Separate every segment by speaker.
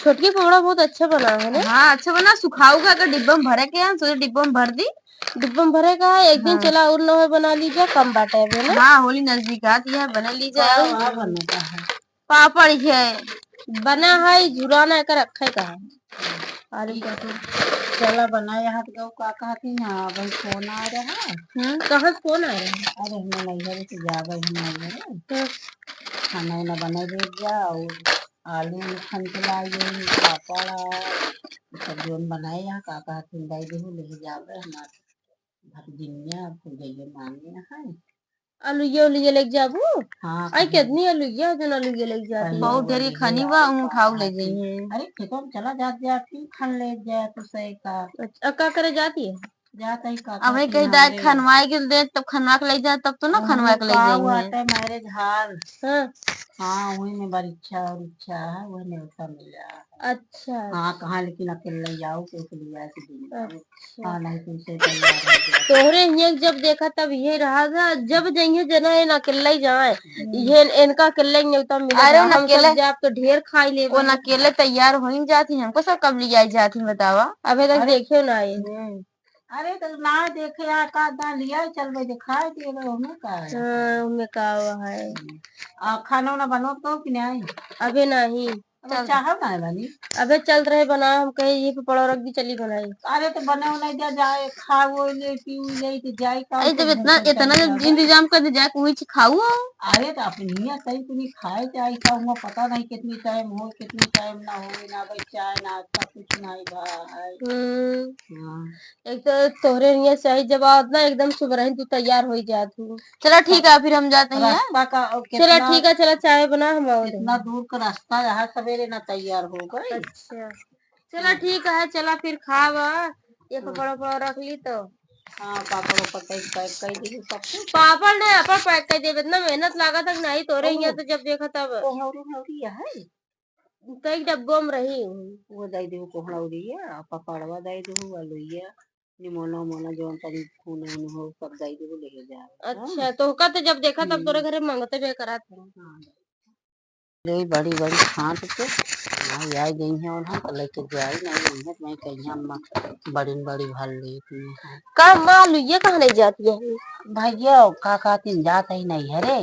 Speaker 1: छोटकी पकौड़ा बहुत अच्छा बना है ना।
Speaker 2: हाँ अच्छा बना, सुखाऊगा अगर डिब्बा में भरे के है सोचे डिब्बा में भर दी।
Speaker 1: डिब्बा में भरे का है, एक दिन
Speaker 2: हाँ
Speaker 1: चला और न बना लीजिए, कम बाटे है ना।
Speaker 2: हाँ होली नजदीक आती है, बना लीजिए।
Speaker 1: बनता है
Speaker 2: पापड़ है
Speaker 1: बना है, झुराना कर रखा का है। आलू
Speaker 2: ठीक
Speaker 1: का
Speaker 2: है तो
Speaker 1: चला बनाया हाथ गौ का कहती हाँ भाई फोन आ रहा है। कहाँ से फोन आ रहा है? अरे हमें नहीं घर से जा भाई हम खाना वाना बना दे जा, और आलू खन के लाई पापड़ सब जोन बनाए यहाँ का कहती दाई दे ले जावे हमारे भतीजिया फिर गई मांगे है। आलूया उलूया लेके जाबू। हाँ आई कितनी आलूया जो आलूया लेके जाती है
Speaker 2: बहुत ढेरी खनी बा उठाऊ ले जाइए।
Speaker 1: अरे खेतों में चला जाती खान ले जाए तो सही का। अच्छा का करे जाती है जाता ही का
Speaker 2: अब कहीं दाय खनवाए के दे तब खनवा के ले जा, तब तो ना खनवा के ले जाइए।
Speaker 1: मैरिज हाल हाँ वही में बड़ी इच्छा और इच्छा है, वही न्योता मिला। अच्छा हाँ कहाँ लेकिन अकेले जाओ के लिए अच्छा। हाँ नहीं तुमसे तोहरे ये जब देखा तब ये रहा था, जब जाइए जना इन अकेले ही जाए, ये इनका अकेले न्योता मिला।
Speaker 2: अरे
Speaker 1: हम सब जाप तो ढेर खाई ले,
Speaker 2: वो अकेले तैयार हो ही जाती है, हमको सब कब ले आई जाती बतावा।
Speaker 1: अभी तक देखे ना आए। अरे तो ना देखे यार का ना लिया चल भाई दिखाए दिए हमें का है। हाँ हमें का है खाना वाना बनो तो कि नहीं अभी नहीं चाहो ना बनी अबे चल रहे बना, हम कहे ये पकौड़ा रख दी चली बनाई। अरे तो बने नहीं जा जाए खाओ ले पी ले तो जाए का
Speaker 2: जब इतना इतना जब इंतजाम कर दे जाए कोई खाऊ।
Speaker 1: अरे तो अपनी सही तुम्हें खाए जाए का हुआ पता नहीं कितनी टाइम हो कितनी टाइम ना हो ना भाई चाय नाश्ता कुछ नहीं भाई। एक तो तोहरे लिए सही जवाब ना एकदम सुबह तू तैयार हो जाती।
Speaker 2: चलो ठीक है फिर हम जाते हैं।
Speaker 1: चलो ठीक है, चलो चाय बना हम इतना दूर का रास्ता यहाँ सवेरे ना तैयार हो गए। अच्छा चलो ठीक है, चला फिर खावा ये पकौड़ा पकौड़ा रख ली तो। हाँ पापड़ पैक कर दी सब कुछ। पापड़ ने अपन पैक कर दिए, इतना मेहनत लागत तक नहीं तोरे यहाँ तो जब देखा तब है कई डब्बों में रही वो दे दे कोहड़ौरी है पकड़वा दे दे आलूया निमोना मोना जो तरी खून हो सब दे दे ले जा। अच्छा तो का तो जब देखा तब तोरे घरे मांगते बे करा थे। ले बड़ी बड़ी खाट के नहीं आई गई है और हम लेके जाई नहीं है मैं कहीं हम बड़ी बड़ी भर ली का मालू ये कहाँ नहीं जाती है भैया का खाती जाता ही नहीं है रे।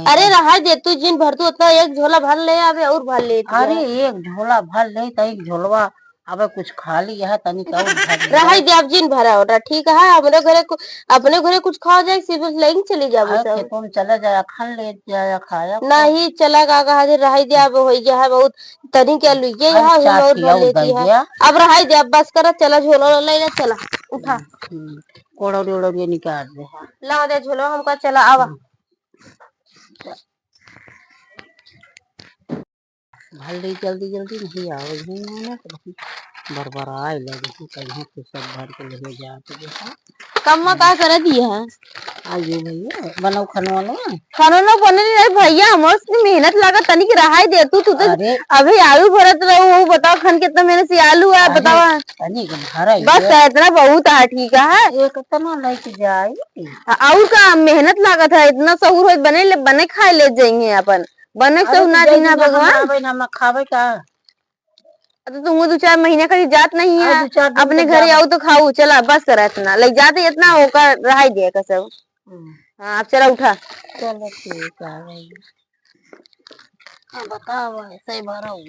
Speaker 1: अरे रहा दे तू जिन भर तू उतना एक झोला भर ले आवे और भर ले। अरे एक झोला भर ले तो एक झोलवा अब कुछ खा लिया है तनिक और रहा दे अब जिन भरा हो रहा ठीक है। अपने घरे कुछ खा जाए सिर्फ लेके चली जाओ सब तुम चला जाया खान ले जाया खाया नहीं चला का कहा रहा दे अब हो गया है बहुत तनी क्या लुइए यहाँ और भर लेती है अब रहा दे अब बस कर चला झोला ले ले चला उठा कोड़ौड़ी ओड़ौड़ी निकाल दे ला दे झोला हमका चला आवा भल्दी जल्दी जल्दी नहीं आओ बरबराए लगे कहीं तो सब भर के ले जाते कम्मा का कर दिए हैं आइए भैया बनाओ खाना बने नहीं भैया हमारे मेहनत लगा तनिक रहा दे तू तो अभी आलू भरत रहो वो बताओ खन कितना मेहनत से आलू है बताओ बस इतना बहुत है ठीक है एक इतना लेके जाए और का मेहनत लागत है इतना सहूर बने बने खाए ले जाएंगे अपन बने सब ना दीना भगवान हम खावे का तो तुम 2-4 महीने का जात नहीं है अपने घर आओ तो खाओ चला बस करा इतना ले जाते इतना होकर रहा दे का सब। हाँ अब चला उठा चलो ठीक है बताओ ऐसे ही भरा हूँ